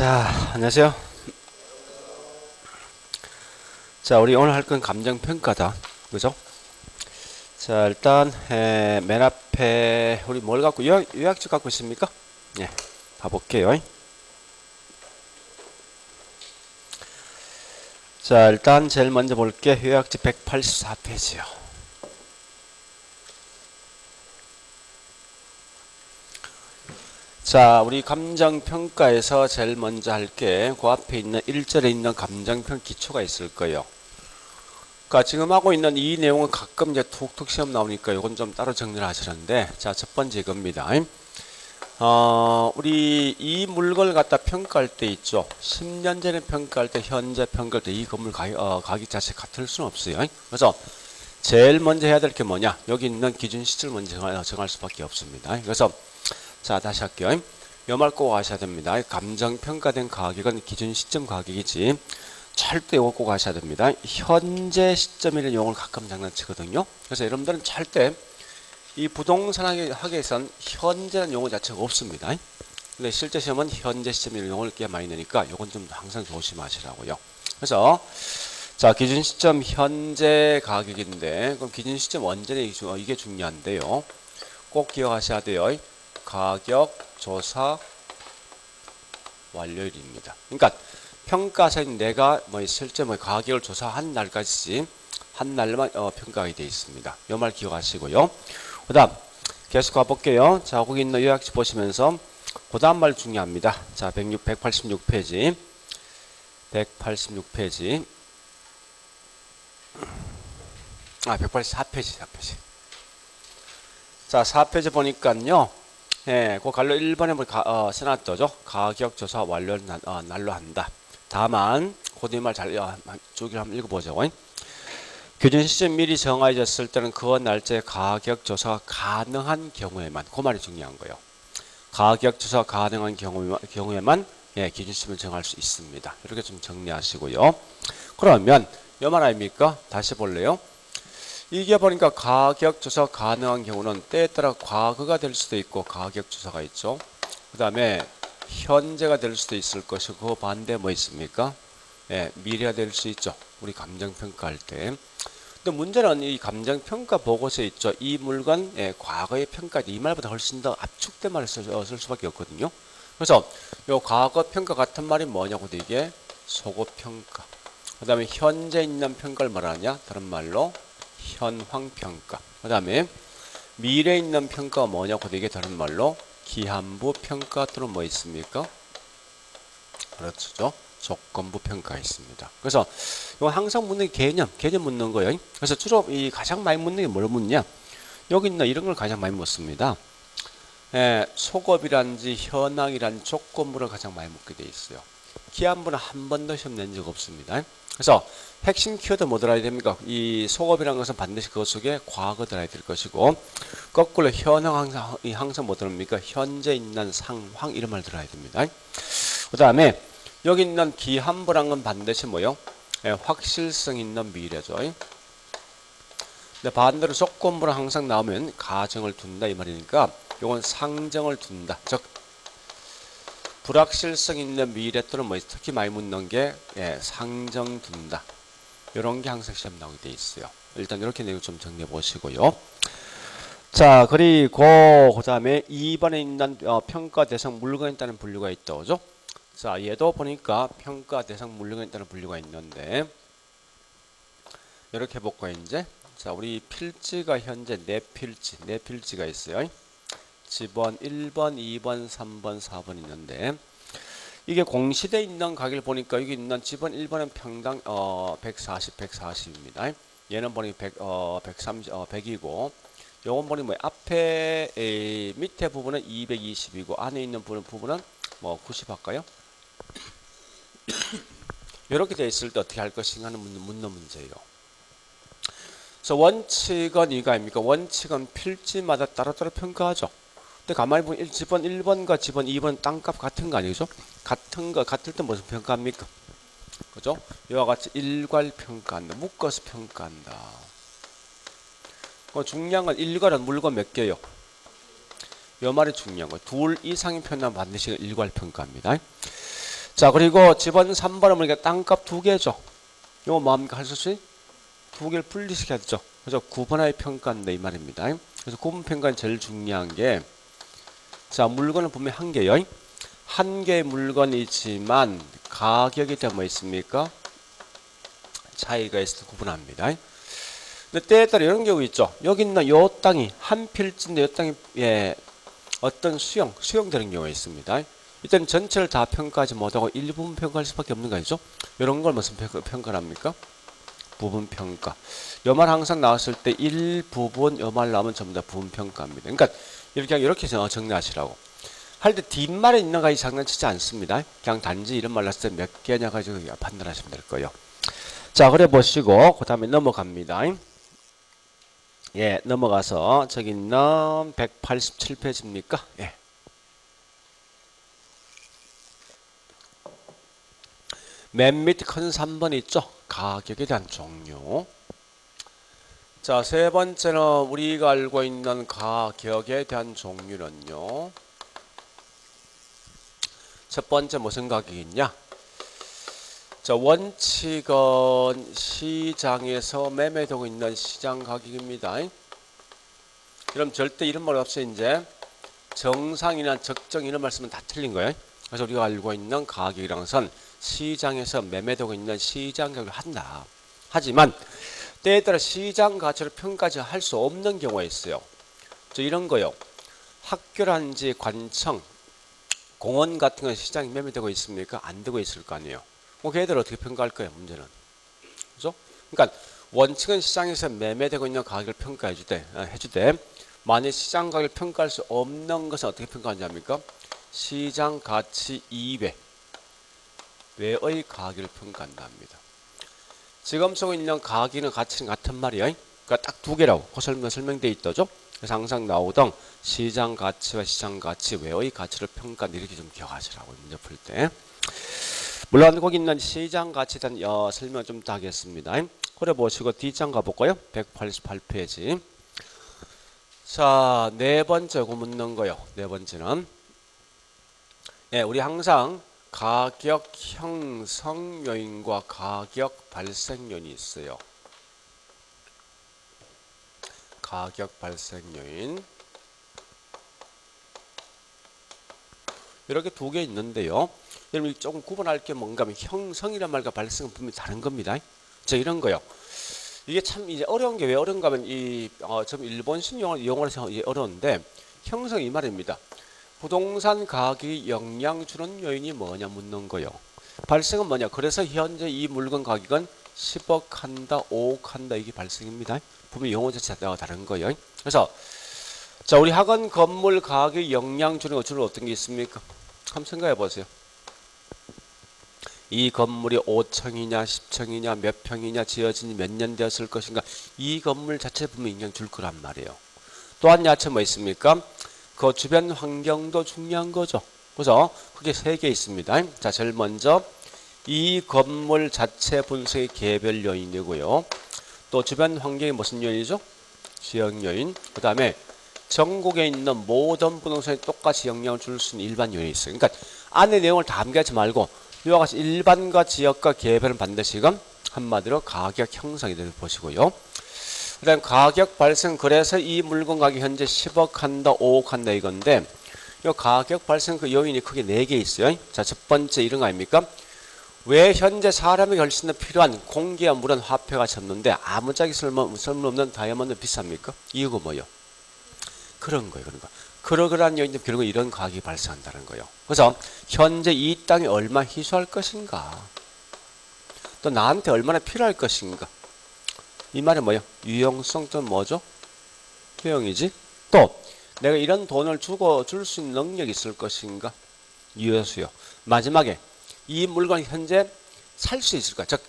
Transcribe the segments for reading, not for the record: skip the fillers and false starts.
자, 안녕하세요. 자, 우리 오늘 할 건 감정평가다. 그죠? 자, 일단, 맨 앞에, 우리 뭘 갖고, 요약집 갖고 있습니까? 예, 봐볼게요. 자, 일단, 제일 먼저 볼게. 요약집 184페이지요. 자, 우리 감정평가에서 제일 먼저 할게, 그 앞에 있는 1절에 있는 감정평 기초가 있을 거예요. 그러니까 지금 하고 있는 이 내용은 가끔 이제 툭툭 시험 나오니까 이건 좀 따로 정리를 하시는데, 자, 첫 번째 이겁니다. 우리 이 물건을 갖다 평가할 때 있죠. 10년 전에 평가할 때, 현재 평가할 때 이 건물 가격 자체 같을 수는 없어요. 그래서 제일 먼저 해야 될 게 뭐냐? 여기 있는 기준 시점을 먼저 정할 수밖에 없습니다. 그래서 자, 다시 할게요. 요 말 꼭 아셔야 됩니다. 감정평가된 가격은 기준 시점 가격이지 절대 이거 꼭 아셔야 됩니다. 현재 시점이라는 용어를 가끔 장난치거든요. 그래서 여러분들은 절대 이 부동산 학에선 현재라는 용어 자체가 없습니다. 근데 실제 시험은 현재 시점이라는 용어를 꽤 많이 넣으니까 이건 좀 항상 조심하시라고요. 그래서 자, 기준 시점 현재 가격인데, 그럼 기준 시점 언제는 이게 중요한데요. 꼭 기억하셔야 돼요. 가격 조사 완료일입니다. 그러니까 평가사인 내가 실제 가격을 조사한 날까지 한 날만 평가가 되어 있습니다. 이 말 기억하시고요. 그 다음 계속 가볼게요. 자, 거기 있는 요약집 보시면서 그 다음 말 중요합니다. 자, 186페이지 184페이지 4페이지 자, 4페이지 보니까요. 예, 그 갈로 1번에 써놨죠. 가격 조사 완료를 날로 한다. 다만 고대말 잘 쭉을 한번 읽어보죠. 기준 시점 미리 정해졌을 때는 그 날짜에 가격 조사가 가능한 경우에만, 그 말이 중요한 거예요. 가격 조사 가능한 경우에만 기준 시점을 정할 수 있습니다. 이렇게 좀 정리하시고요. 그러면 이 말 아닙니까? 다시 볼래요? 이게 보니까 가격 조사 가능한 경우는 때에 따라 과거가 될 수도 있고 가격 조사가 있죠. 그 다음에 현재가 될 수도 있을 것이고, 그 반대 뭐 있습니까? 미래가 될 수 있죠. 우리 감정평가할 때. 근데 문제는 이 감정평가 보고서에 있죠. 이 물건 과거의 평가, 이 말보다 훨씬 더 압축된 말을 쓸 수밖에 없거든요. 그래서 요 과거 평가 같은 말이 뭐냐고, 이게 소고평가. 그 다음에 현재 있는 평가를 말하냐? 다른 말로 현황평가. 그 다음에 미래에 있는 평가가 뭐냐고, 이게 다른 말로 기한부 평가 또는 뭐 있습니까? 그렇죠. 조건부 평가가 있습니다. 그래서 이건 항상 묻는 개념 묻는 거예요. 그래서 주로 이 가장 많이 묻는 게 뭘 묻냐? 여기 있는 이런 걸 가장 많이 묻습니다. 속업이란지 현황이란 조건부를 가장 많이 묻게 돼 있어요. 기한부는 한 번도 시험 낸 적 없습니다. 그래서 핵심 키워드 뭐 들어야 됩니까? 이 속업이라는 것은 반드시 그것 속에 과거 들어야 될 것이고, 거꾸로 현황 항상 뭐 들어옵니까? 현재 있는 상황, 이런 말 들어야 됩니다. 그 다음에 여기 있는 기한부라는 건 반드시 뭐요? 확실성 있는 미래죠. 근데 반대로 조건부는 항상 나오면 가정을 둔다 이 말이니까 이건 상정을 둔다. 즉 불확실성 있는 미래 또는 뭐 특히 많이 묻는 게 상정 둔다. 이런 게 항상 시험 나오게 돼 있어요. 일단 이렇게 내용 좀 정리해 보시고요. 자, 그리고 그 다음에 2번에 있는 평가 대상 물건에 따른 분류가 있다. 그죠? 자, 얘도 보니까 평가 대상 물건에 따른 분류가 있는데, 이렇게 볼까요, 이제? 자, 우리 필지가 현재 네 필지가 있어요. 지번 1번, 2번, 3번, 4번 있는데, 이게 공시되어 있는 가격을 보니까 여기 있는 지번 1번은 평당 140입니다. 얘는 보니 100이고, 요건 보니 뭐 앞에 밑에 부분은 220이고 안에 있는 부분은 뭐 90 할까요? 이렇게 되어 있을 때 어떻게 할 것인가 하는 묻는 문제예요. 그래서 원칙은 이거 아닙니까? 원칙은 필지마다 따로따로 평가하죠. 근데 가만히 보면 지번 1번과 지번 2번 땅값 같은 거 아니죠? 같을 때 무슨 평가합니까? 그죠? 이와 같이 일괄 평가한다. 묶어서 평가한다. 중요한 건 일괄은 물건 몇 개요? 이 말이 중요한 거예요. 둘 이상의 표현은 반드시 일괄 평가합니다. 자, 그리고 집은 3번은 보니까 땅값 두 개죠. 이거 뭐합니까? 할 수 있어요? 두 개를 분리시켜야 되죠. 그래서 구분하여 평가한다 이 말입니다. 그래서 구분 평가는 제일 중요한 게, 자, 물건은 분명히 한 개요. 한 개의 물건이지만 가격이 뭐 있습니까? 차이가 있어서 구분합니다. 근데 때에 따라 이런 경우 있죠. 여기 있는 요 땅이 한 필지인데 요 땅이 어떤 수용되는 경우가 있습니다. 이때는 전체를 다 평가하지 못하고 일부분 평가할 수밖에 없는 거 아니죠? 이런 걸 무슨 평가를 합니까? 부분 평가. 요 말 항상 나왔을 때 일부분 요 말 나오면 전부 다 부분 평가입니다. 그러니까 이렇게 정리하시라고. 할 때 뒷말에 있는 거 장난치지 않습니다. 그냥 단지 이런 말 났을 때 몇 개냐 가지고 판단하시면 될 거예요. 자, 그래 보시고 그 다음에 넘어갑니다. 예, 넘어가서 저기 있는 187페이지입니까? 예. 맨 밑에 큰 3번 있죠? 가격에 대한 종류. 자, 세 번째는 우리가 알고 있는 가격에 대한 종류는요. 첫 번째 무슨 가격이냐? 자, 원칙은 시장에서 매매되고 있는 시장 가격입니다. 그럼 절대 이런 말 없이 이제 정상이나 적정 이런 말씀은 다 틀린 거예요. 그래서 우리가 알고 있는 가격이란 것은 시장에서 매매되고 있는 시장 가격을 한다. 하지만 때에 따라 시장 가치를 평가하지 할 수 없는 경우가 있어요. 저 이런 거요. 학교라든지 관청, 공원 같은 건 시장이 매매되고 있습니까? 안 되고 있을 거 아니에요. 걔들 어떻게 평가할 거예요, 문제는. 그죠? 그러니까 원칙은 시장에서 매매되고 있는 가격을 해주되 만약 시장 가격을 평가할 수 없는 것은 어떻게 평가하냐니까? 시장 가치 이외의 가격을 평가한다 합니다. 지금 쓰고 있는 가격이나 가치는 같은 말이에요. 그러니까 딱 두 개라고 설명되어 있다죠. 그래서 항상 나오던 시장 가치와 시장 가치 외의 가치를 평가한다 이렇게 좀 기억하시라고 문제 풀 때. 물론 거기 있는 시장 가치에 대한 설명 좀 더 하겠습니다. 그래 보시고 뒷장 가볼까요? 188페이지. 자, 네 번째 거 묻는 거요. 네 번째는 우리 항상 가격 형성 요인과 가격 발생 요인이 있어요. 가격 발생 요인. 이렇게 두 개 있는데요. 여러분 조금 구분할 게 뭔가 하면 형성이란 말과 발생은 분명히 다른 겁니다. 자, 이런 거요. 이게 참 이제 어려운 게 왜 어려운가 하면 좀 일본식 용어로 해서 어려운데 형성 이 말입니다. 부동산 가격이 영향 주는 요인이 뭐냐 묻는 거요. 발생은 뭐냐? 그래서 현재 이 물건 가격은 10억 한다, 5억 한다 이게 발생입니다. 분명히 용어 자체가 다른 거예요. 그래서 자, 우리 학원 건물 가격이 영향 주는 거 주로 어떤 게 있습니까? 한번 생각해 보세요. 이 건물이 5층이냐 10층이냐 몇 평이냐 지어진 지 몇 년 되었을 것인가 이 건물 자체에 분명히 영향 줄 거란 말이에요. 또한 야채 뭐 있습니까? 그 주변 환경도 중요한 거죠. 그래서 그게 세 개 있습니다. 자, 제일 먼저 이 건물 자체 분석의 개별 요인이고요. 또 주변 환경이 무슨 요인이죠? 지역 요인. 그 다음에 전국에 있는 모든 부동산에 똑같이 영향을 줄 수 있는 일반 요인이 있어요. 그러니까 안에 내용을 다 암기하지 말고 이와 같이 일반과 지역과 개별은 반드시 한마디로 가격 형성이 되는 보시고요. 그 다음 가격 발생. 그래서 이 물건 가격 현재 10억 한다 5억 한다 이건데 이 가격 발생 그 요인이 크게 4개 있어요. 자, 첫 번째 이런 거 아닙니까? 왜 현재 사람에게 훨씬 더 필요한 공기와 물은 화폐가 졌는데 아무짝에 쓸모없는 다이아몬드 비쌉니까? 이유가 뭐예요? 그런 거예요. 그러한 요인들 결국 이런 가격이 발생한다는 거예요. 그래서 현재 이 땅이 얼마 희소할 것인가? 또 나한테 얼마나 필요할 것인가? 이 말은 뭐예요? 유용성 또는 뭐죠? 효용이지. 또 내가 이런 돈을 주고 줄 수 있는 능력이 있을 것인가? 유효수요. 마지막에 이 물건이 현재 살 수 있을까? 즉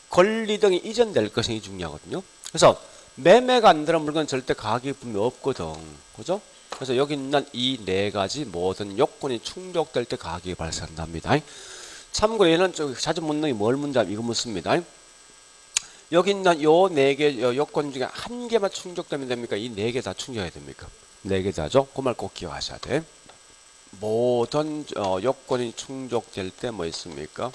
권리 등이 이전될 것이 중요하거든요. 그래서 매매가 안 되는 물건 절대 가격이 분명히 없거든. 그죠? 그래서 여기 있는 이 네 가지 모든 요건이 충족될 때 가격이 발생한답니다. 참고로 얘는 자주 묻는 게 뭘 묻는다 이거 묻습니다. 여기 있는 요 네 개 요건 중에 한 개만 충족되면 됩니까? 이 네 개 다 충족해야 됩니까? 네 개 다죠? 그 말 꼭 기억하셔야 돼. 모든 요건이 충족될 때 뭐 있습니까?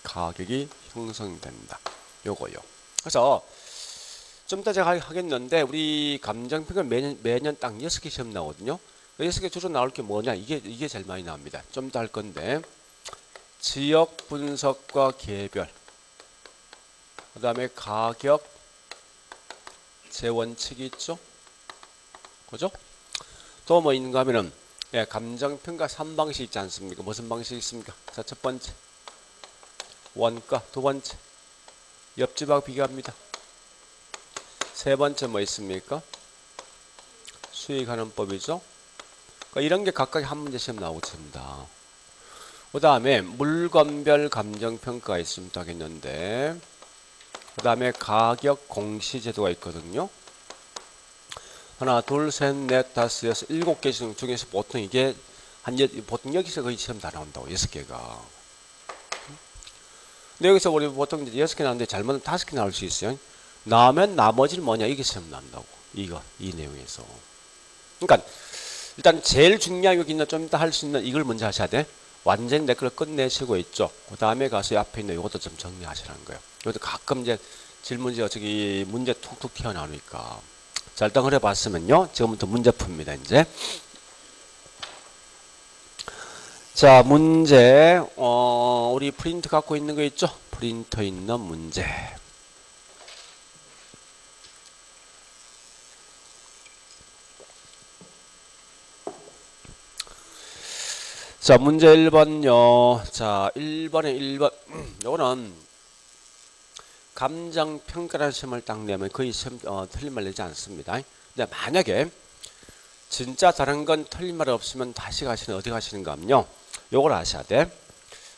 가격이 형성된다. 요거요. 그래서 좀 이따 제가 하겠는데 우리 감정평가 매년 딱 6개 시험 나오거든요. 6개 주로 나올 게 뭐냐? 이게 제일 많이 나옵니다. 좀 이따 할 건데 지역 분석과 개별, 그 다음에 가격 재원칙이 있죠. 그죠? 또 뭐 있는가 하면은 예, 감정평가 3방식 있지 않습니까? 무슨 방식 있습니까? 자, 첫 번째 원가, 두 번째 옆집하고 비교합니다. 세 번째 뭐 있습니까? 수익하는 법이죠. 그러니까 이런 게 각각 한 문제 시험 나오겠습니다. 그 다음에 물건별 감정평가가 있으면 하겠는데, 그 다음에 가격 공시제도가 있거든요. 하나, 둘, 셋, 넷, 다섯, 여섯, 7개 중에서 보통 이게 보통 여기서 거의 시험 다 나온다고, 6개가. 근데 여기서 우리 보통 6개 나오는데 잘못하면 5개 나올 수 있어요. 나오면 나머지는 뭐냐, 이게 시험 난다고. 이 내용에서. 그러니까 일단 제일 중요한 여기 있는 좀 이따 할 수 있는 이걸 먼저 하셔야 돼. 완전히 내 걸 끝내시고 있죠. 그 다음에 가서 앞에 있는 이것도 좀 정리하시라는 거예요. 이것도 가끔 이제 질문지 저기 문제 툭툭 튀어나오니까. 자, 일단 그래 봤으면요. 지금부터 문제 풉니다, 이제. 자, 문제, 우리 프린트 갖고 있는 거 있죠? 프린터 있는 문제. 자, 문제 1번요. 자, 1번. 요거는 감정평가라는 시험을 딱 내면 거의 시험, 틀린 말 내지 않습니다. 근데 만약에 진짜 다른 건 틀린 말 없으면 다시 어디 가시는가 하면요. 요걸 아셔야 돼.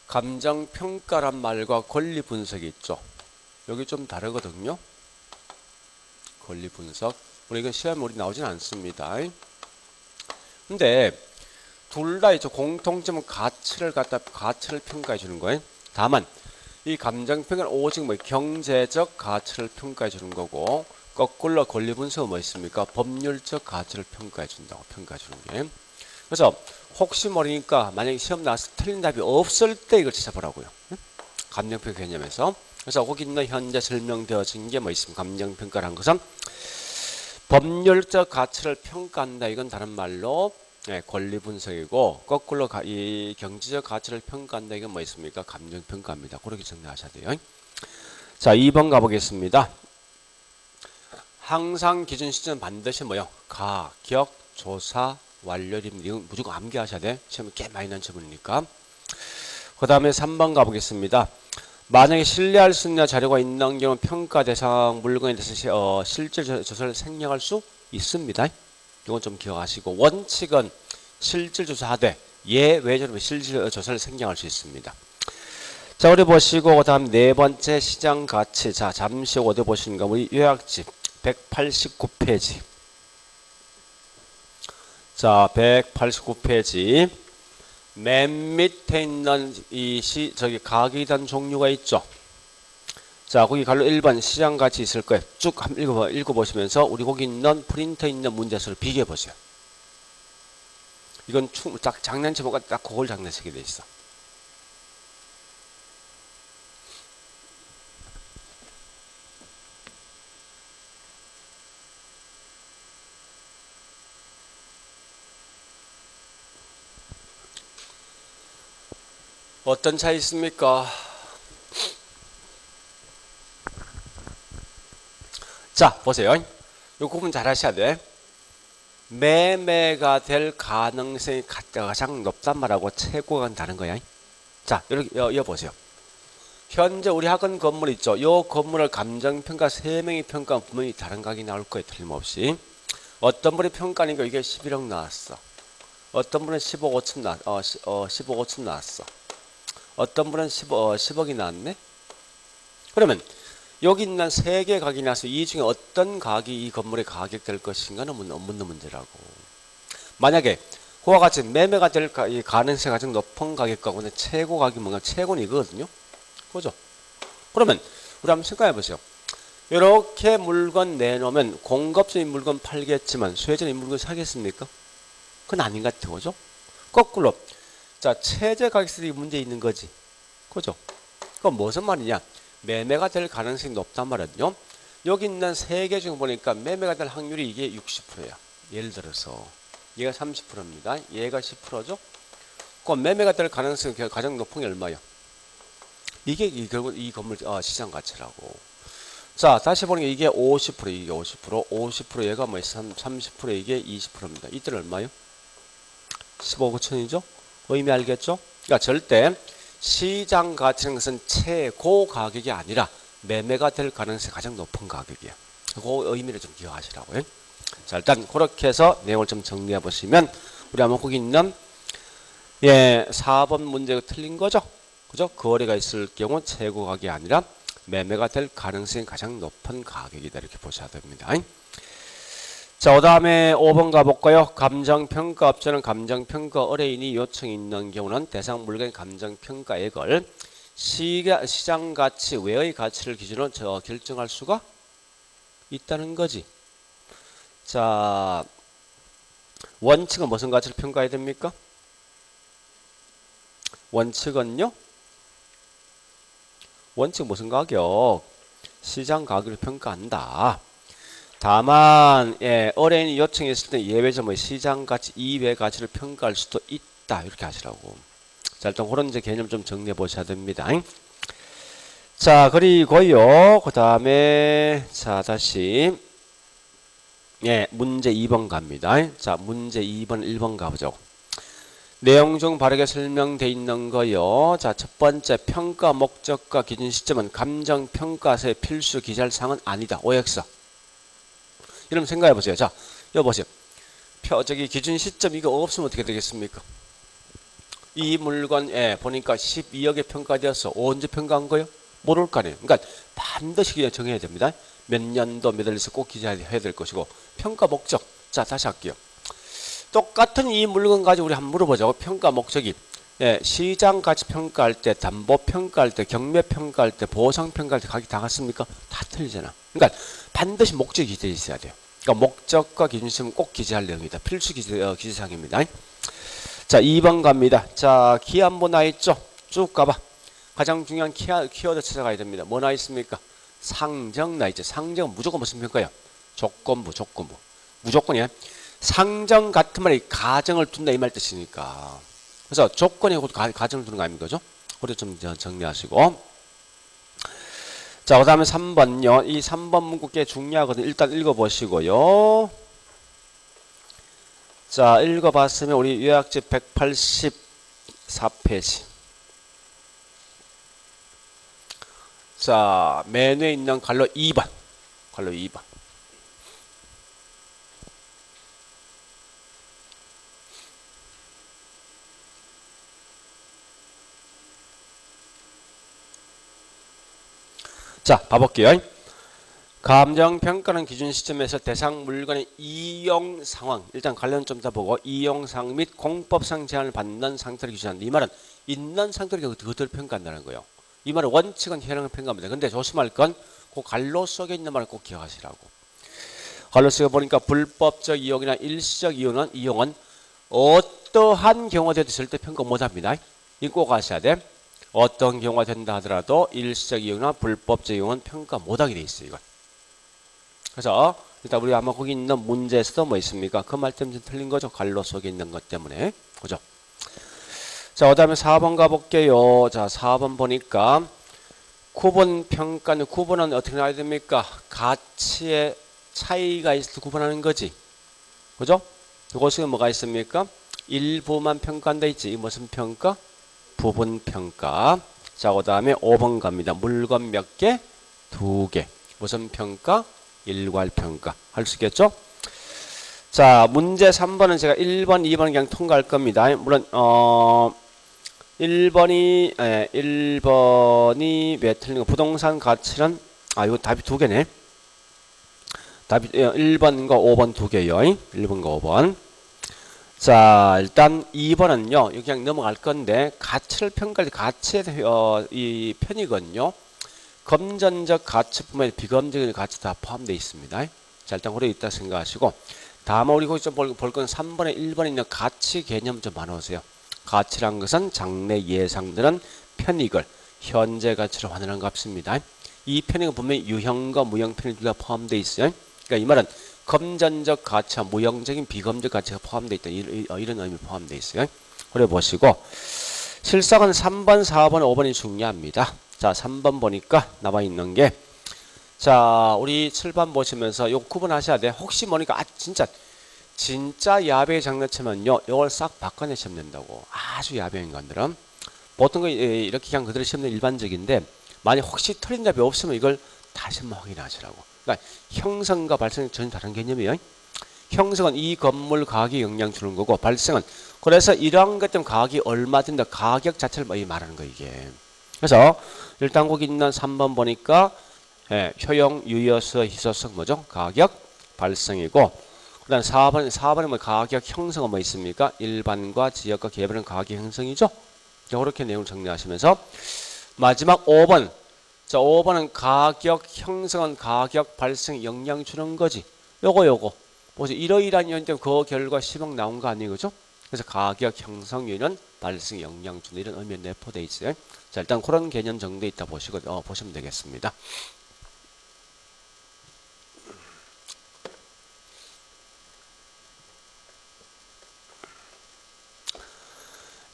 감정평가란 말과 권리분석이 있죠. 여기 좀 다르거든요. 권리분석. 이건 시험에 우리 나오진 않습니다. 근데 둘 다 있죠. 공통점은 가치를 평가해 주는 거예요. 다만 이 감정평가는 오직 뭐 경제적 가치를 평가해 주는 거고, 거꾸로 권리분석은 뭐 있습니까? 법률적 가치를 평가해 준다고 평가해 주는 게. 그래서 혹시 모르니까 만약에 시험 나와서 틀린 답이 없을 때 이걸 찾아보라고요. 감정평가 개념에서. 그래서 거기 있는 현재 설명되어진 게 뭐 있습니까? 감정평가라는 것은 법률적 가치를 평가한다. 이건 다른 말로 권리 분석이고, 거꾸로 이 경제적 가치를 평가한다. 이건 뭐 있습니까? 감정 평가입니다. 그렇게 정리하셔야 돼요. 자, 2번 가보겠습니다. 항상 기준 시점 반드시 뭐요? 가격 조사 완료입니다. 이건 무조건 암기하셔야 돼. 시험에 꽤 많이 난 질문이니까. 그 다음에 3번 가보겠습니다. 만약에 신뢰할 수 있는 자료가 있는 경우 평가 대상 물건에 대해서 실질 조사를 생략할 수 있습니다. 이건 좀 기억하시고, 원칙은 실질 조사하되 예외적으로 실질 조사를 생략할 수 있습니다. 자, 우리 보시고 그다음 네 번째 시장 가치. 자, 잠시 어디 보시는가? 우리 요약집 189페이지. 자, 189페이지. 맨 밑에 있는 저기 가격에 대한 종류가 있죠. 자, 거기 갈로 1번 시장 가치 있을 거예요. 쭉 한번 읽어보시면서 우리 거기 있는 프린터에 있는 문제수를 비교해 보세요. 이건 딱 장난치고가 딱 그걸 장난치게 돼 있어. 어떤 차이 있습니까? 자, 보세요. 이 구분 잘 하셔야 돼. 매매가 될 가능성이 가장 높단 말하고 최고가 다른 거야. 자, 이렇게 보세요. 현재 우리 학원 건물 있죠. 이 건물을 감정평가 3명이 평가하면 분명히 다른 가격이 나올 거예요. 틀림없이. 어떤 분이 평가하니까 이게 11억 나왔어. 어떤 분은 15억 5천 나왔어. 어떤 분은 10억이 나왔네. 그러면 여기 있는 3개 가격이 나서 이 중에 어떤 가격이 이 건물의 가격 될 것인가는 묻는 문제라고. 만약에 그와 같이 매매가 될 가능성이 가장 높은 가격과 최고 가격이 뭔가 최고는 이거거든요. 그죠? 그러면 우리 한번 생각해 보세요. 이렇게 물건 내놓으면 공급적인 물건 팔겠지만 수혜자는 이 물건 사겠습니까? 그건 아닌 것 같아요. 그죠? 거꾸로. 자, 최저 가격이 문제 있는 거지. 그죠? 그건 무슨 말이냐? 매매가 될 가능성이 높단 말은요. 여기 있는 세 개 중 보니까 매매가 될 확률이 이게 60%야. 예를 들어서 얘가 30%입니다. 얘가 10%죠? 그럼 매매가 될 가능성이 가장 높은 게 얼마요? 이게 결국 이 건물 시장 가치라고. 자, 다시 보니까 이게 50%, 이게 50% 얘가 뭐 30% 이게 20%입니다. 이때는 얼마요? 15억 9천이죠? 의미 알겠죠? 그러니까 절대 시장 가치는 것은 최고 가격이 아니라 매매가 될 가능성이 가장 높은 가격이에요. 그 의미를 좀 기억하시라고요. 자, 일단 그렇게 해서 내용을 좀 정리해 보시면 우리 한번 거기 있는 4번 문제가 틀린 거죠. 그죠? 거래가 있을 경우 최고 가격이 아니라 매매가 될 가능성이 가장 높은 가격이다. 이렇게 보셔야 됩니다. 자, 그 다음에 5번 가볼까요? 감정평가 업체는 감정평가 의뢰인이 요청이 있는 경우는 대상 물건의 감정평가액을 시장 가치 외의 가치를 기준으로 결정할 수가 있다는 거지. 자, 원칙은 무슨 가치를 평가해야 됩니까? 원칙은요? 원칙 무슨 가격? 시장 가격을 평가한다. 다만 의뢰인이 요청했을 때 예외적으로 시장 가치 이외 가치를 평가할 수도 있다. 이렇게 하시라고. 자, 일단 그런 이제 개념 좀 정리해 보셔야 됩니다. 자, 그리고요. 그 다음에 자, 다시 문제 2번 갑니다. 자, 문제 2번 1번 가보죠. 내용 중 바르게 설명되어 있는 거요. 자, 첫 번째 평가 목적과 기준 시점은 감정평가서의 필수 기재할 사항은 아니다. OX. 이러면 생각해 보세요. 자, 여기 보세요. 저기 기준 시점 이거 없으면 어떻게 되겠습니까? 이 물건 보니까 12억에 평가되었어. 언제 평가한 거요? 모를 거 아니에요. 그러니까 반드시 그냥 정해야 됩니다. 몇 년도 몇 월에서 꼭 기재해야 될 것이고 평가 목적. 자, 다시 할게요. 똑같은 이 물건 가지고 우리 한번 물어보자고. 평가 목적이 시장 가치 평가할 때, 담보 평가할 때, 경매 평가할 때, 보상 평가할 때 가격이 다 같습니까? 다 틀리잖아. 그러니까 반드시 목적이 기재되어 있어야 돼요. 그러니까 목적과 기준점은 꼭 기재할 내용이다. 필수 기재사항입니다. 자, 2번 갑니다. 자, 기한부 나 있죠? 쭉 가봐. 가장 중요한 키워드 찾아가야 됩니다. 뭐 나 있습니까? 상정 나 있죠. 상정은 무조건 무슨 평가예요? 조건부. 무조건이야. 상정 같은 말이 가정을 둔다 이 말 뜻이니까. 그래서 조건에 가정을 두는 거 아닙니까? 그죠? 그래 좀 정리하시고. 자, 그 다음에 3번요. 이 3번 문구 꽤 중요하거든요. 일단 읽어보시고요. 자, 읽어봤으면 우리 요약집 184페이지. 자, 메뉴에 있는 갈로 2번. 갈로 2번. 자, 봐볼게요. 감정평가는 기준 시점에서 대상 물건의 이용 상황, 일단 관련 좀 더 보고 이용 상황 및 공법상 제한을 받는 상태를 기준한다. 이 말은 있는 상태를 그대로 평가한다는 거예요. 이 말은 원칙은 현행을 평가합니다. 근데 조심할 건 그 갈로 속에 있는 말을 꼭 기억하시라고. 갈로 속에 보니까 불법적 이용이나 일시적 이용은 어떠한 경우가 돼도 절대 평가 못합니다. 이거 꼭 아셔야 돼. 어떤 경우가 된다 하더라도 일시적 이용이나 불법적 이용은 평가 못하게 돼 있어요. 이건. 그래서 일단 우리 아마 거기 있는 문제에서도 뭐 있습니까? 그 말 때문에 틀린 거죠. 갈로 속에 있는 것 때문에. 그죠? 자, 그 다음에 4번 가볼게요. 자, 4번 보니까 구분 평가는 구분은 어떻게 나와야 됩니까? 가치의 차이가 있을 때 구분하는 거지. 그죠? 이것은 뭐가 있습니까? 일부만 평가한다 있지. 이 무슨 평가? 부분 평가. 자, 그 다음에 5번 갑니다. 물건 몇 개? 2개. 무슨 평가? 일괄 평가. 할 수 있겠죠? 자, 문제 3번은 제가 1번, 2번 그냥 통과할 겁니다. 물론 1번이 왜 틀린 거? 부동산 가치는 이거 답이 2개네. 답이 1번과 5번 2개요. 1번과 5번. 자, 일단 2번은요. 여기 그냥 넘어갈 건데 가치를 평가할 때 가치의 이 편이거든요. 금전적 가치뿐만 아니라 비금전적 가치 다 포함되어 있습니다. 자, 일단 그래 있다 생각하시고 다만 우리 거기서 볼 건 3번에 1번에 있는 가치 개념 좀 봐놓으세요. 가치란 것은 장래 예상되는 편익을 현재 가치로 환원하는 값입니다. 이 편익은 분명히 유형과 무형 편익이 포함되어 있어요. 그러니까 이 말은 금전적 가치와 무형적인 비금적 가치가 포함되어 있다. 이런 의미 포함되어 있어요. 그래 보시고 실상은 3번, 4번, 5번이 중요합니다. 자, 3번 보니까 나와 있는 게 자, 우리 7번 보시면서 요 구분하셔야 돼. 혹시 모르니까 진짜 야배의 장난치면요. 요걸 싹 바꿔내 시험 된다고. 아주 야배인 인간들은 보통 이렇게 그냥 그대로 시험 는 일반적인데 만약 혹시 틀린 답이 없으면 이걸 다시 한번 확인하시라고. 그러니까 형성과 발생은 전혀 다른 개념이에요. 형성은 이 건물 가격에 영향 주는 거고 발생은 그래서 이러한 것 때문에 가격이 얼마 든다 가격 자체를 말하는 거 이게. 그래서 일단 거기 있는 3번 보니까 효용, 유효서, 희소성 뭐죠? 가격 발생이고 그다음 4번은 뭐 가격 형성은 뭐 있습니까? 일반과 지역과 개별은 가격 형성이죠. 이렇게 내용을 정리하시면서 마지막 5번. 자, 5번은 가격 형성은 가격 발생 영향 주는 거지. 요거. 보세요. 이러이러한 요인 때문에 그 결과 10억 나온 거 아니에요. 그죠? 그래서 가격 형성 요인은 발생 영향 주는 이런 의미에 내포되어 있어요. 자, 일단 그런 개념 정도 있다 보시면 되겠습니다.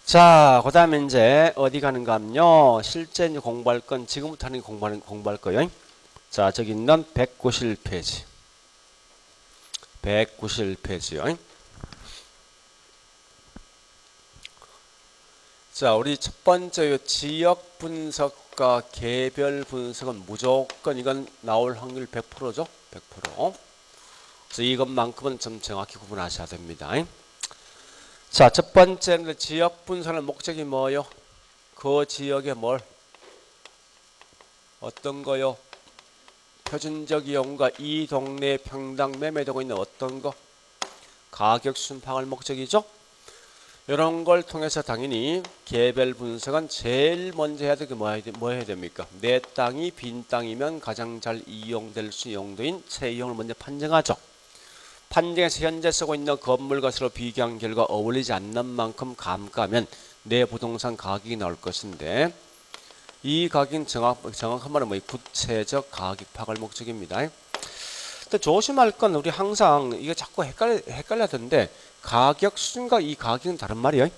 자, 그 다음에 이제 어디 가는가 하면요. 실제 이제 공부할 건 지금부터 하는 공부할 거예요. 자, 저기 있는 191페이지. 191페이지요. 자, 우리 첫 번째 지역 분석과 개별 분석은 무조건 이건 나올 확률 100%죠. 100%. 그래서 이것만큼은 좀 정확히 구분하셔야 됩니다. 자, 첫 번째는 지역 분석의 목적이 뭐요? 그 지역에 어떤 거요? 표준적 이용과 이 동네에 평당 매매되고 있는 어떤 거? 가격 수준 파악할 목적이죠? 이런 걸 통해서 당연히 개별 분석은 제일 먼저 해야 될 게 뭐 해야 됩니까? 내 땅이 빈 땅이면 가장 잘 이용될 수 용도인 채이용을 먼저 판정하죠. 판정에서 현재 쓰고 있는 건물과 서로 비교한 결과 어울리지 않는 만큼 감가하면 내 부동산 가격이 나올 것인데 이 가격은 정확한 말은 뭐 구체적 가격 파악을 목적입니다. 근데 조심할 건 우리 항상 이게 자꾸 헷갈려던데 가격 수준과 이 가격은 다른 말이에요.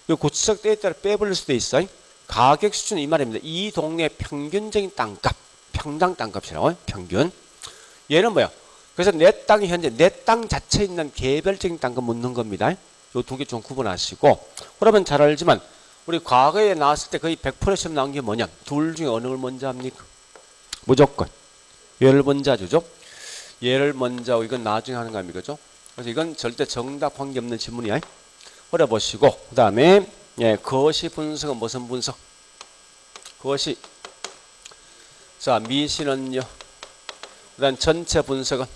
이 구체적 때에 따라 빼버릴 수도 있어요. 가격 수준은 이 말입니다. 이 동네 평균적인 땅값, 평당 땅값이라고요. 평균. 얘는 뭐야? 그래서 내 땅이 현재 내 땅 자체에 있는 개별적인 땅값 묻는 겁니다. 이 두 개 좀 구분하시고 그러면 잘 알지만 우리 과거에 나왔을 때 거의 100% 시험 나온 게 뭐냐? 둘 중에 어느 걸 먼저 합니까? 무조건 얘를 먼저 주죠. 얘를 먼저 하고 이건 나중에 하는 거 아닙니까? 그죠? 그래서 이건 절대 정답 관계 없는 질문이야. 그래 보시고 그 다음에 거시 분석은 무슨 분석? 거시. 자, 미시는요. 그 다음 전체 분석은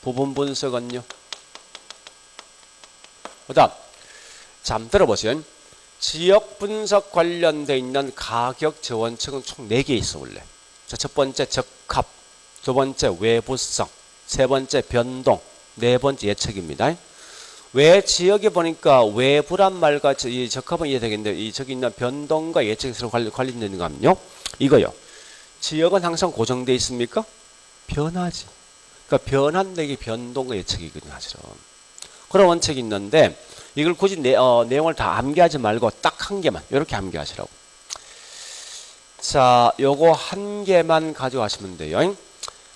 부분 분석은요. 그 다음 잠 들어보세요. 지역 분석 관련되어 있는 가격 저원칙은 총 4개 있어 원래. 자, 첫 번째 적합, 두 번째 외부성, 세 번째 변동, 네 번째 예측입니다. 왜 지역에 보니까 외부란 말과 이 적합은 이해되겠는데 이 저기 있는 변동과 예측이 서로 관련되는 거 하면요. 이거요. 지역은 항상 고정되어 있습니까? 변하지. 그러니까 변한다 이게 변동과 예측이거든요. 사실은. 그런 원칙이 있는데 이걸 굳이 내용을 다 암기하지 말고 딱 한 개만 이렇게 암기하시라고. 자, 요거 한 개만 가져가시면 돼요.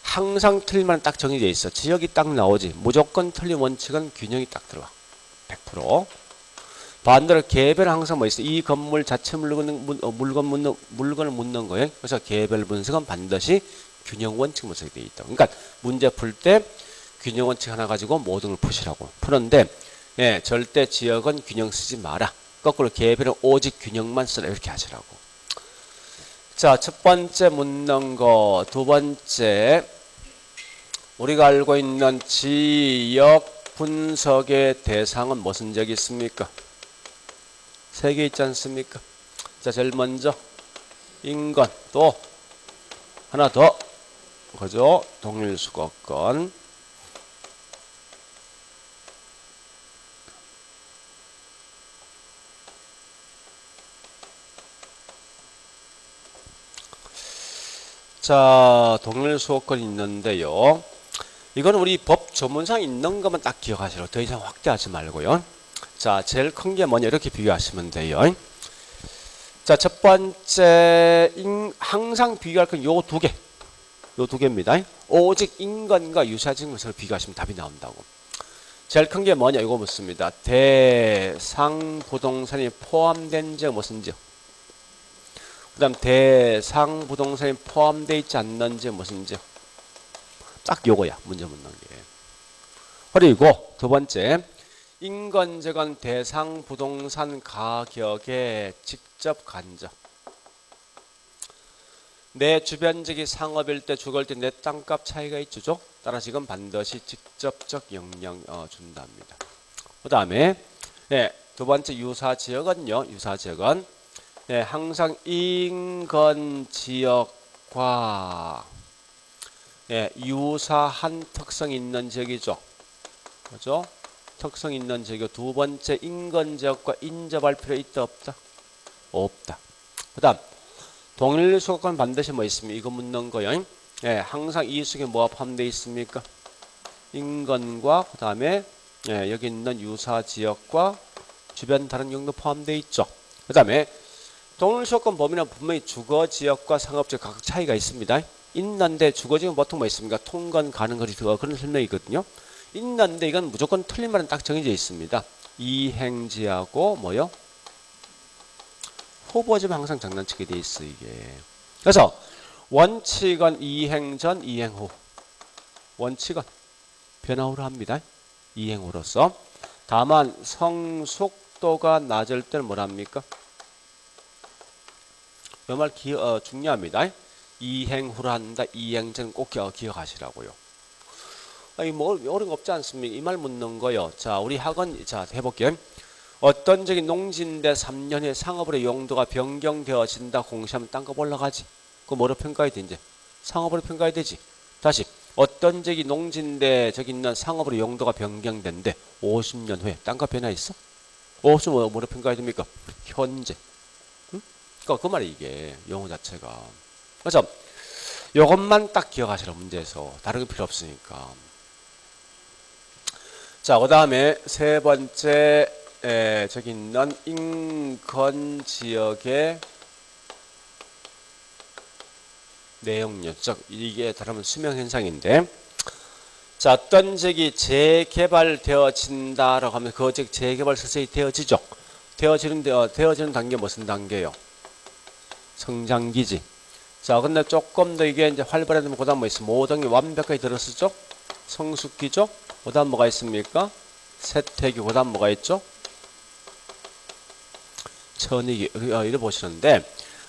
항상 틀리면 딱 정해져 있어. 지역이 딱 나오지. 무조건 틀린 원칙은 균형이 딱 들어와. 100%. 반대로 개별은 항상 뭐 있어? 이 건물 자체 물건을 묻는 거예요. 그래서 개별 분석은 반드시 균형 원칙 분석이 되어 있다. 그러니까 문제 풀 때 균형 원칙 하나 가지고 모든 걸 푸시라고. 푸는데 절대 지역은 균형 쓰지 마라. 거꾸로 개별은 오직 균형만 쓰라. 이렇게 하시라고. 자, 첫 번째 묻는 거. 두 번째 우리가 알고 있는 지역 분석의 대상은 무슨 적이 있습니까? 3개 있지 않습니까? 자, 제일 먼저 인건, 또 하나 더 그죠? 동일수거권. 자, 동일 수도권이 있는데요. 이건 우리 법 조문상 있는 것만 딱 기억하시라고. 더 이상 확대하지 말고요. 자, 제일 큰 게 뭐냐 이렇게 비교하시면 돼요. 자, 첫 번째 항상 비교할 건 요 두 개. 요 두 개입니다. 오직 인건과 유사증명서를 비교하시면 답이 나온다고. 제일 큰 게 뭐냐 이거 묻습니다. 대상 부동산이 포함된 지역 무슨 지역? 그 다음 대상 부동산이 포함되어 있지 않는 지역 무슨 지역? 딱 요거야 문제 묻는 게. 그리고 두 번째 인건재건 대상 부동산 가격에 직접 간접. 내 주변적이 상업일 때 주거일 때 내 땅값 차이가 있죠. 따라서 이건 반드시 직접적 영향 준답니다. 그 다음에 두 번째 유사지역은요. 유사지역은 항상 인건 지역과 유사한 특성이 있는 지역이죠. 그죠? 특성 있는 지역. 두 번째 인건 지역과 인접할 필요 있다 없다? 없다. 그다음 동일 수도권 반드시 뭐 있습니까? 이거 묻는 거요. 항상 이 속에 뭐가 포함되어 있습니까? 인건과 그다음에 여기 있는 유사 지역과 주변 다른 경도 포함되어 있죠. 그다음에 동일 수도권 범위는 분명히 주거 지역과 상업 지역 각 차이가 있습니다. 있는데 주거 지역은 보통 뭐 있습니까? 통건 가는 거리 그런 설명이거든요. 있는데 이건 무조건 틀린 말은 딱 정해져 있습니다. 이행지하고 뭐요? 후보집은 항상 장난치게 돼 있어 이게. 그래서 원칙은 이행 전, 이행 후. 원칙은 변화 후로 합니다. 이행 후로서. 다만 성숙도가 낮을 때는 뭐랍니까? 이 말 중요합니다. 이행 후로 한다. 이행 전 꼭 기억하시라고요. 뭐 어려운 거 없지 않습니까? 이 말 묻는 거요. 자, 우리 학원 자 해볼게요. 어떤 적이 농지인데 3년 후에 상업으로 용도가 변경되어진다 공시하면 땅값 올라가지. 그거 뭐로 평가해야 돼 이제? 상업으로 평가해야 되지. 다시 어떤 적이 농지인데 저기 있는 상업으로 용도가 변경된대 50년 후에 땅값 변화 있어? 50년 뭐로 평가해야 됩니까? 현재. 응? 그러니까 그 말이 이게 용어 자체가. 그래서 요것만 딱 기억하시라 문제에서 다른 거 필요 없으니까. 자, 그 다음에 세 번째 저기 있는 인건 지역의 내용력, 즉 이게 다르면 수명 현상인데, 자, 어떤 지역이 재개발되어진다라고 하면 그 지역 재개발 서서히 되어지죠. 되어지는 단계 무슨 단계요? 성장기지. 자, 근데 조금 더 이게 이제 활발해지면 그다음 뭐 있어? 모든게 완벽하게 들어서죠. 성숙기죠. 그다음 뭐가 있습니까? 세태기. 그다음 뭐가 있죠? 천이기. 이래 보시는데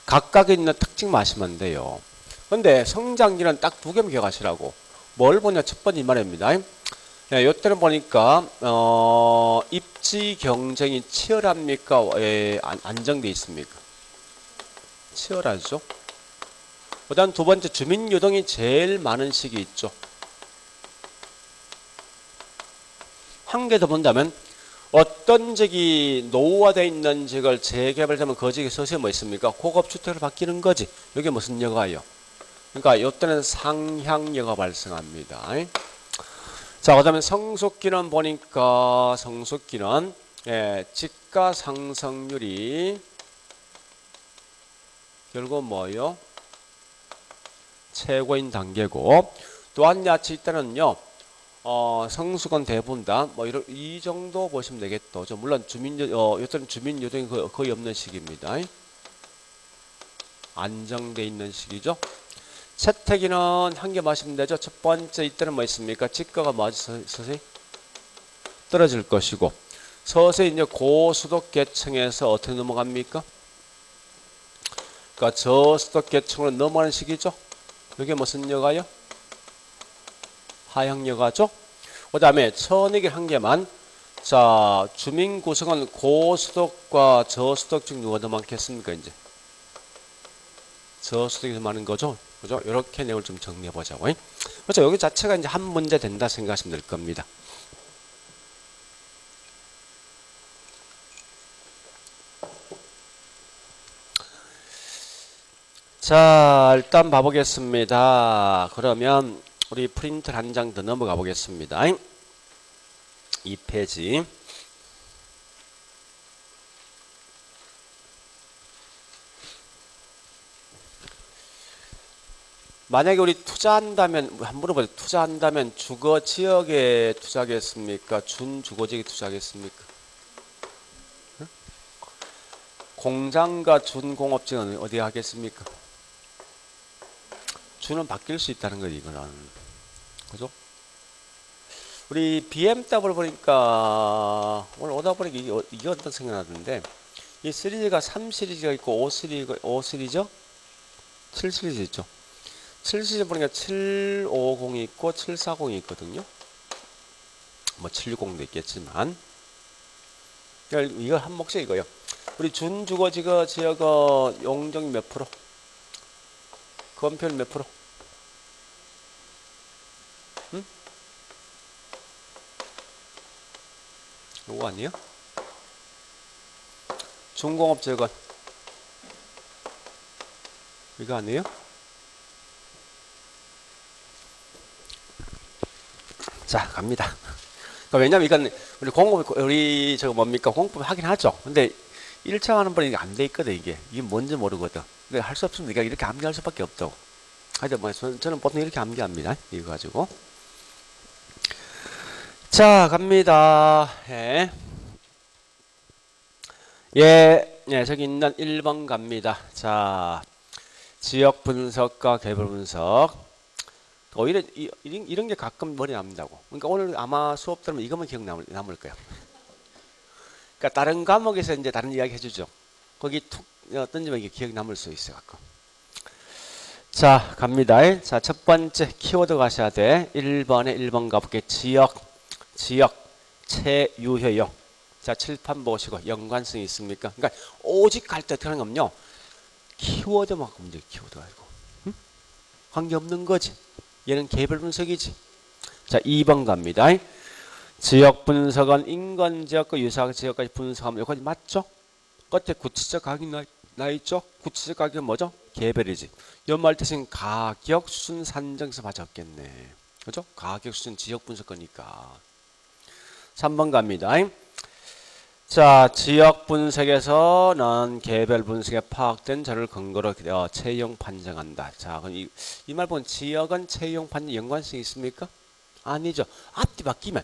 각각에 있는 특징 아시면 돼요. 근데 성장기는 딱 두 개만 기억하시라고. 뭘 보냐? 첫 번째 이 말입니다. 요때는 보니까 입지 경쟁이 치열합니까? 안정돼 있습니까? 치열하죠. 그다음 두 번째 주민 유동이 제일 많은 시기 있죠. 한 개 더 본다면 어떤 지역이 노후화되어 있는 지역을 재개발되면 그 지역이 서서히 뭐 있습니까? 고급주택으로 바뀌는 거지. 이게 무슨 여가요? 그러니까 이때는 상향여가 발생합니다. 자, 그 다음에 성숙기는 보니까 성숙기는 집가 상승률이 결국 뭐요? 최고인 단계고, 또한 야치 이때는요 성숙은 대부분 다 뭐 이 정도 보시면 되겠죠. 물론 요때는 주민 유동이 거의 없는 시기입니다. 안정돼 있는 시기죠. 채택이는 한 개 마시면 되죠. 첫 번째 이때는 뭐 있습니까? 집가가 서서히 떨어질 것이고, 서서히 이제 고수도 계층에서 어떻게 넘어갑니까? 그러니까 저수도 계층으로 넘어가는 시기죠. 이게 무슨 여가요? 하향여가죠. 그 다음에 천이길 한 개만. 자, 주민 구성은 고수도과 저수도 중 누가 더 많겠습니까? 이제 저수도가 더 많은 거죠. 그죠? 이렇게 내용을 좀 정리해 보자고. 그렇죠? 여기 자체가 이제 한 문제 된다 생각하시면 될 겁니다. 자, 일단 봐보겠습니다. 그러면 우리 프린트 한 장 더 넘어가 보겠습니다. 2페이지. 만약에 우리 투자한다면, 한번 물어보세요. 투자한다면 주거 지역에 투자하겠습니까? 준주거 지역에 투자하겠습니까? 응? 공장과 준공업지는 어디에 하겠습니까? 주는 바뀔 수 있다는 거지, 이거는. 그죠? 우리 BMW 보니까, 오늘 오다 보니까 이게 어떤 생각나던데, 이 시리즈가 3시리즈가 있고 5시리즈? 7시리즈 있죠? 7시리즈 보니까 750이 있고 740이 있거든요. 뭐 760도 있겠지만. 이거 한 몫이 이거요. 우리 준주거 지역 용적이 몇 프로? 건폐율 몇 프로? 응? 요거 아니에요? 중공업 지역은 이거 아니에요? 자, 갑니다. 그러니까 왜냐면 이건 우리 저거 뭡니까? 공법 하긴 하죠. 근데 1차 하는 분이 안 돼 있거든, 이게. 이게 뭔지 모르거든. 근데 할 수 없으면 네가 이렇게 암기할 수밖에 없다고. 하여튼 뭐 저는 보통 이렇게 암기합니다. 이거 가지고. 자, 갑니다. 예. 예, 저기 있는 1번 갑니다. 자, 지역 분석과 개별 분석. 오히려 이런 게 가끔 머리 남는다고. 그러니까 오늘 아마 수업 들으면 이것만 기억 남을 거야. 그러니까 다른 과목에서 이제 다른 이야기 해주죠. 거기 툭 던지면 이게 기억이 남을 수 있어 갖고. 자, 갑니다. 자, 첫 번째 키워드 가셔야 돼. 1번 가볼게. 지역, 체유효용. 자, 칠판 보시고 연관성이 있습니까? 그러니까 오직 갈 때 어떻게 하는 거면요. 키워드만 문제 키워드 가지고. 응? 관계없는 거지. 얘는 개별 분석이지. 자, 2번 갑니다. 지역 분석은 인근 지역과 유사 지역까지 분석하면 여기까지 맞죠? 끝에 구체적 가격이 나 있죠? 구체적 가격은 뭐죠? 개별이지. 연말 대신 가격 수준 산정에서 맞았겠네. 그죠? 가격 수준 지역 분석 거니까. 3번 갑니다. 자, 지역 분석에서는 개별 분석에 파악된 자료를 근거로 채용 판정한다. 자, 그럼 이 말 보면 지역은 채용 판정 연관성이 있습니까? 아니죠. 앞뒤 바뀌면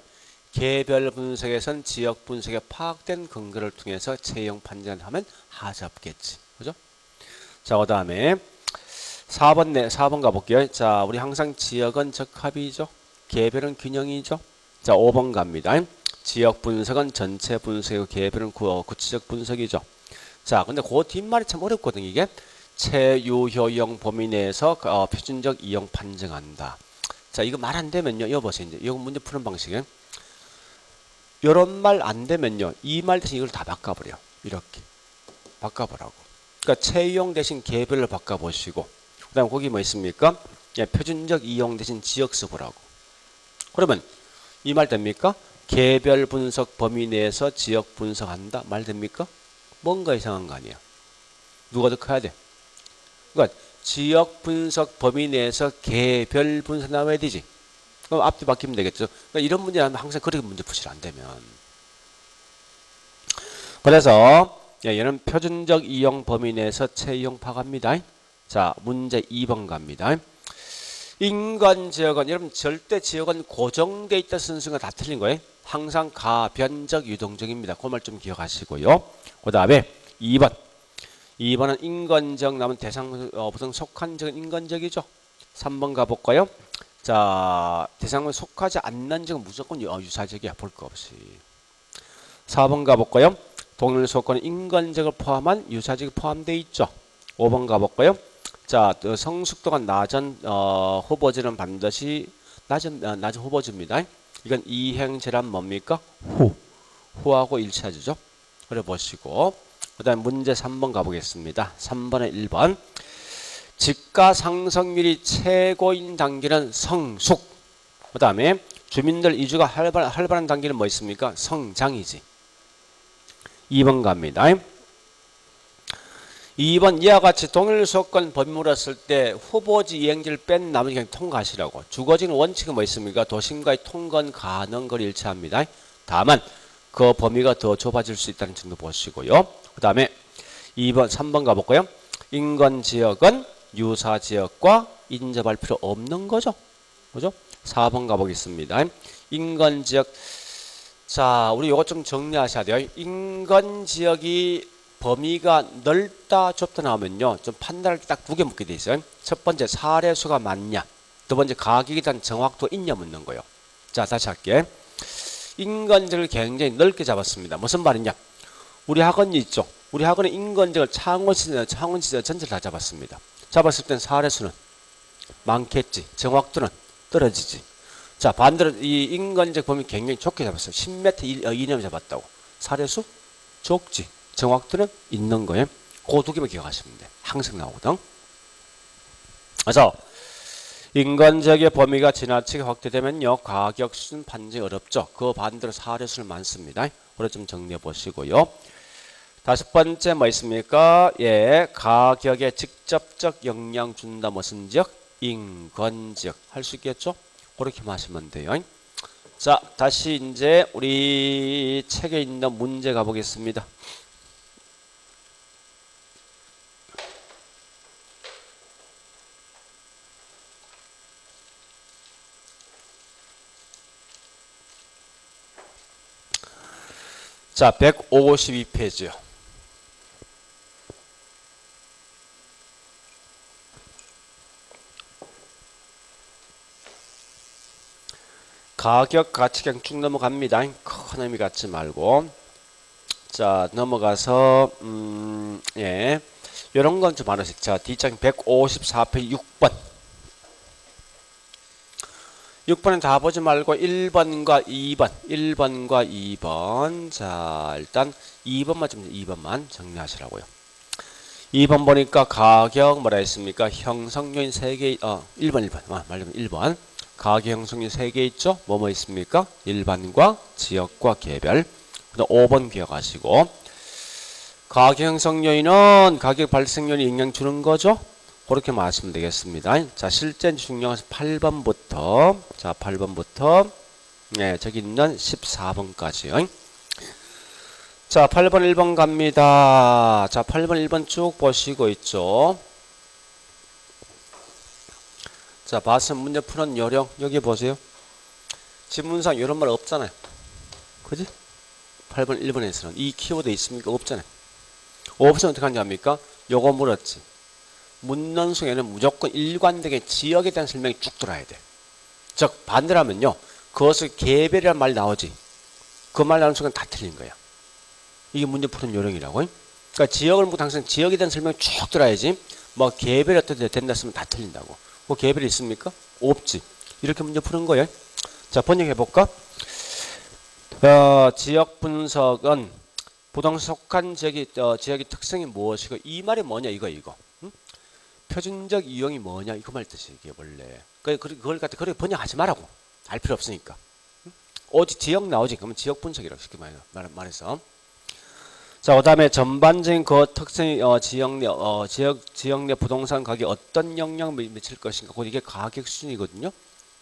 개별 분석에선 지역 분석에 파악된 근거를 통해서 채용 판정을 하면 하잡겠지. 그죠? 자, 그 다음에 4번 가볼게요. 자, 우리 항상 지역은 적합이죠. 개별은 균형이죠. 자, 5번 갑니다. 지역 분석은 전체 분석이고 개별은 구체적 분석이죠. 자, 근데 그 뒷말이 참 어렵거든요. 이게 체유효용 범위 내에서 표준적 이용 판정한다. 자, 이거 말 안 되면요. 여보세요. 이제 이거 문제 푸는 방식에 이런 말 안 되면요. 이 말 대신 이걸 다 바꿔버려. 이렇게 바꿔보라고. 그러니까 채용 대신 개별로 바꿔보시고, 그다음 거기 뭐 있습니까? 예, 표준적 이용 대신 지역 써보라고. 그러면 이 말 됩니까? 개별 분석 범위 내에서 지역 분석한다. 말 됩니까? 뭔가 이상한 거 아니야. 누가 더 커야 돼? 그러니까 지역 분석 범위 내에서 개별 분석 나와야 되지. 그럼 앞뒤 바뀌면 되겠죠. 그러니까 이런 문제는 항상 그렇게 문제 푸시를 안 되면. 그래서 얘는 표준적 이용 범위 내에서 채용 파악합니다. 자, 문제 2번 갑니다. 인간 지역은 여러분 절대 지역은 고정돼 있다 쓰는 순간 다 틀린 거예요. 항상 가변적 유동적입니다. 그 말 좀 기억하시고요. 그 다음에 2번은 인간적 남은 대상 보통 속한 적은 인간적이죠. 3번 가볼까요? 자, 대상에 속하지 않는 적은 무조건 유사적이야. 볼 거 없이. 4번 가볼까요? 동일 조건은 인간적을 포함한 유사적이 포함되어 있죠. 5번 가볼까요? 자, 성숙도가 낮은 후보지는 반드시 낮은 후보지입니다. 이건 이행제란 뭡니까? 후하고 일치하죠. 그래 보시고, 그 다음에 문제 3번 가보겠습니다. 3번에 1번. 집가 상승률이 최고인 단계는 성숙. 그 다음에 주민들 이주가 활발한 단계는 뭐 있습니까? 성장이지. 2번 갑니다. 2번 이와 같이 동일 소건 범위물었을 때 후보지 이행지를 뺀 나머지 그냥 통과하시라고. 주거지는 원칙은 뭐 있습니까? 도심과의 통건 가능 거리 일치합니다. 다만 그 범위가 더 좁아질 수 있다는 점도 보시고요. 그 다음에 2번 3번 가볼까요? 인건지역은 유사지역과 인접할 필요 없는 거죠. 그죠? 4번 가보겠습니다. 인건지역. 자, 우리 이것 좀 정리하셔야 돼요. 인건지역이 범위가 넓다 좁다 나오면요, 좀 판단을 딱 두 개 묻게 돼 있어요. 첫 번째, 사례수가 많냐, 두 번째, 가격에 대한 정확도 있냐 묻는 거예요. 자, 다시 할게. 인건지역을 굉장히 넓게 잡았습니다. 무슨 말이냐? 우리 학원이 있죠. 우리 학원의 인건지역을 창원시설 전체를 다 잡았습니다. 잡았을 땐 사례수는 많겠지, 정확도는 떨어지지. 자, 반대로 이 인건지역 범위 굉장히 좁게 잡았어요. 10m 이내만 잡았다고. 사례수 적지, 정확도는 있는 거예요. 그 두 개만 기억하시면 돼. 항상 나오거든. 그래서 인건지역의 범위가 지나치게 확대되면요, 가격 수준 판정이 어렵죠. 그 반대로 사례수는 많습니다. 그래 좀 정리해 보시고요. 다섯 번째 뭐 있습니까? 예, 가격에 직접적 영향 준다. 무슨 지역? 인건지역. 할 수 있겠죠? 그렇게 하시면 돼요. 자, 다시 이제 우리 책에 있는 문제 가보겠습니다. 자, 152페이지요. 가격 가치 그냥 쭉 넘어갑니다. 큰 의미 갖지 말고. 자, 넘어가서 예, 이런 건 좀 하나씩. 자, 뒷장 154페이지 6번. 6번은 다 보지 말고 1번과 2번, 1번과 2번. 자, 일단 2번만 정리하시라고요. 2번 보니까 가격 뭐라 했습니까? 형성요인 3개, 1번. 말하면 1번. 가격 형성요인 3개 있죠? 뭐뭐 있습니까? 일반과 지역과 개별. 그다음 5번 기억하시고. 가격 형성 요인은 가격 발생 요인이 영향 주는 거죠? 그렇게 말하시면 되겠습니다. 자, 실제 중요한 8번부터, 자, 8번부터, 네, 저기 있는 14번까지요. 자, 8번, 1번 갑니다. 자, 8번, 1번 쭉 보시고 있죠. 자, 봐서 문제 푸는 요령, 여기 보세요. 지문상 이런 말 없잖아요. 그지? 8번, 1번에서는 이 키워드 있습니까? 없잖아요. 없으면 어떻게 하는지 압니까? 요거 물었지. 묻는 순간에는 무조건 일관되게 지역에 대한 설명이 쭉 들어야 돼. 즉, 반대로 하면요, 그것을 개별이라는 말이 나오지. 그 말 나오는 순간 다 틀린 거야. 이게 문제 푸는 요령이라고. 그러니까 지역을 묻고 항상 지역에 대한 설명이 쭉 들어야지. 뭐 개별이 어떻게 된다 했으면 다 틀린다고. 뭐 개별이 있습니까? 없지. 이렇게 문제 푸는 거예요. 자, 번역해 볼까? 지역 분석은 부동산 속한 지역의 특성이 무엇이고, 이 말이 뭐냐, 이거. 응? 표준적 이용이 뭐냐, 이거 말 뜻이 이게 원래. 그걸 갖다 그렇게 번역하지 말라고. 알 필요 없으니까. 응? 오직 지역 나오지. 그러면 지역 분석이라고 쉽게 말해서. 자, 그 다음에 전반적인 그 특성이 지역 내 부동산 가격에 어떤 영향을 미칠 것인가. 곧 이게 가격 수준이거든요.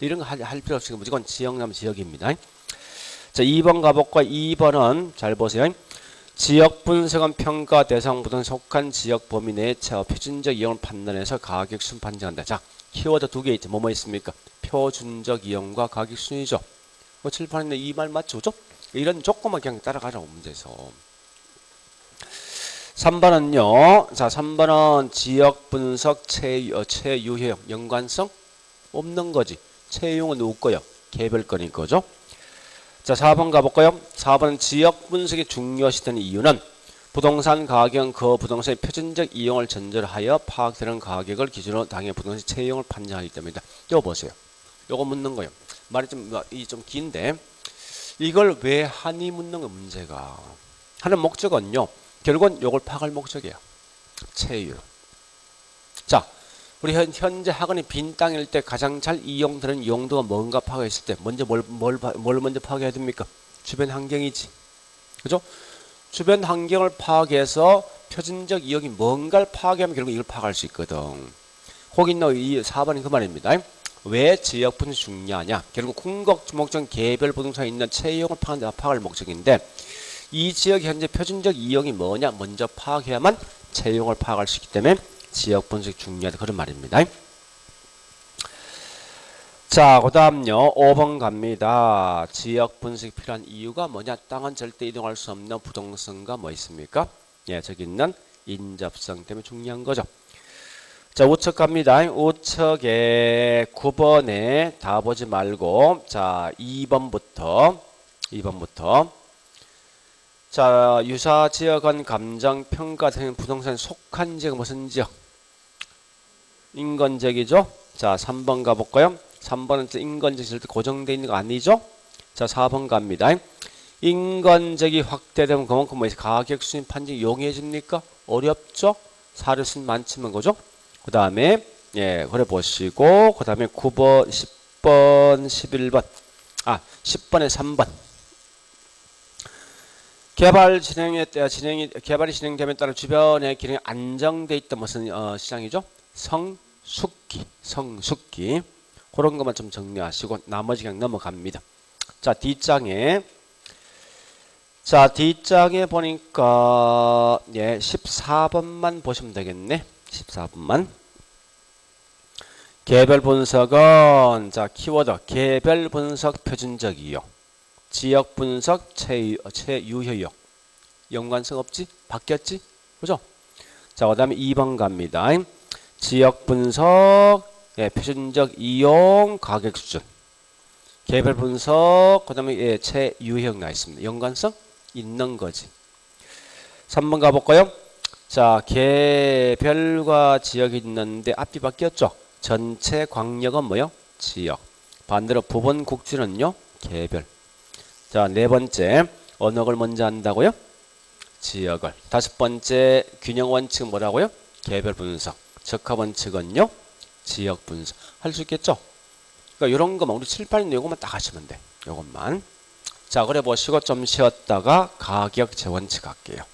이런 거 할 필요 없으니까 무조건 지역이면 지역입니다. 자, 2번 가볼까? 2번은 잘 보세요. 지역 분석은 평가 대상 부동산에 속한 지역 범위 내의 표준적 이용을 판단해서 가격 수준 판정한다. 자, 키워드 두 개 있죠. 뭐뭐 있습니까? 표준적 이용과 가격 수준이죠. 뭐 칠판에 이 말 맞죠? 그죠? 이런 조건만 그냥 따라가라고 문제에서. 3번은요. 자, 3번은 지역 분석 체유형 연관성 없는 거지. 체유형은 없고요. 개별 건인 거죠. 자, 4번 가볼까요? 4번은 지역 분석이 중요시되는 이유는 부동산 가격은 그 부동산의 표준적 이용을 전제로 하여 파악되는 가격을 기준으로 당해 부동산 체형을 판정하기 때문이다. 이거 보세요. 이거 묻는 거예요. 말이 좀 긴데 이걸 왜 하니 묻는 거 문제가. 하는 목적은요. 결국은 이걸 파악할 목적이에요. 체유. 자, 우리 현재 학원이 빈 땅일 때 가장 잘 이용되는 용도가 뭔가 파악했을 때 먼저 뭘 먼저 파악해야 됩니까? 주변 환경이지. 그죠? 주변 환경을 파악해서 표준적 이용이 뭔가를 파악하면 결국 이걸 파악할 수 있거든. 거기 있는 이 4번은 그 말입니다. 왜 지역 분석이 중요하냐? 결국 궁극 주목적 개별 부동산에 있는 채용을 파악할 목적인데 이 지역 현재 표준적 이용이 뭐냐? 먼저 파악해야만 채용을 파악할 수 있기 때문에 지역 분석이 중요하다 그런 말입니다. 자, 그 다음요 5번 갑니다. 지역 분석이 필요한 이유가 뭐냐? 땅은 절대 이동할 수 없는 부동산과 뭐 있습니까? 예, 저기 있는 인접성 때문에 중요한 거죠. 자, 우측 갑니다. 우측에 9번에 다 보지 말고 자 2번부터 자 유사 지역은 감정 평가되는 부동산에 속한 지역 무슨 지역? 인건적이죠. 자 3번 가볼까요? 3번은 인건적이 절대 고정되어 있는 거 아니죠? 자 4번 갑니다. 인건적이 확대되면 그만큼 뭐 가격 수익 판정이 용이해집니까? 어렵죠? 사료수는 많지만 거죠? 그 다음에 예 그래 보시고 그 다음에 9번 10번 11번 10번에 3번 개발이 진행되면 따라 주변의 기능이 안정돼 있던 무슨 시장이죠? 성숙기 그런 것만 좀 정리하시고 나머지 그냥 넘어갑니다. 자 뒷장에 보니까 예 14번만 보시면 되겠네. 14번만 개별 분석은 자 키워드 개별 분석 표준적 이용 지역 분석 최유효용 연관성 없지? 바뀌었지? 그죠? 자 그 다음에 2번 갑니다. 지역 분석 예, 표준적 이용 가격 수준 개별 분석 그 다음에 예, 최유효용 나와 있습니다. 연관성 있는 거지. 3번 가볼까요? 자 개별과 지역이 있는데 앞이 바뀌었죠? 전체 광역은 뭐요? 지역. 반대로 부분 국지는요? 개별. 자, 네 번째 어느 걸 먼저 한다고요? 지역을. 다섯 번째 균형 원칙은 뭐라고요? 개별 분석. 적합 원칙은요? 지역 분석. 할 수 있겠죠? 그러니까 이런 거만 우리 칠판인 요것만 딱 하시면 돼. 요것만. 자, 그래 보시고 좀 쉬었다가 가격 재원칙 할게요.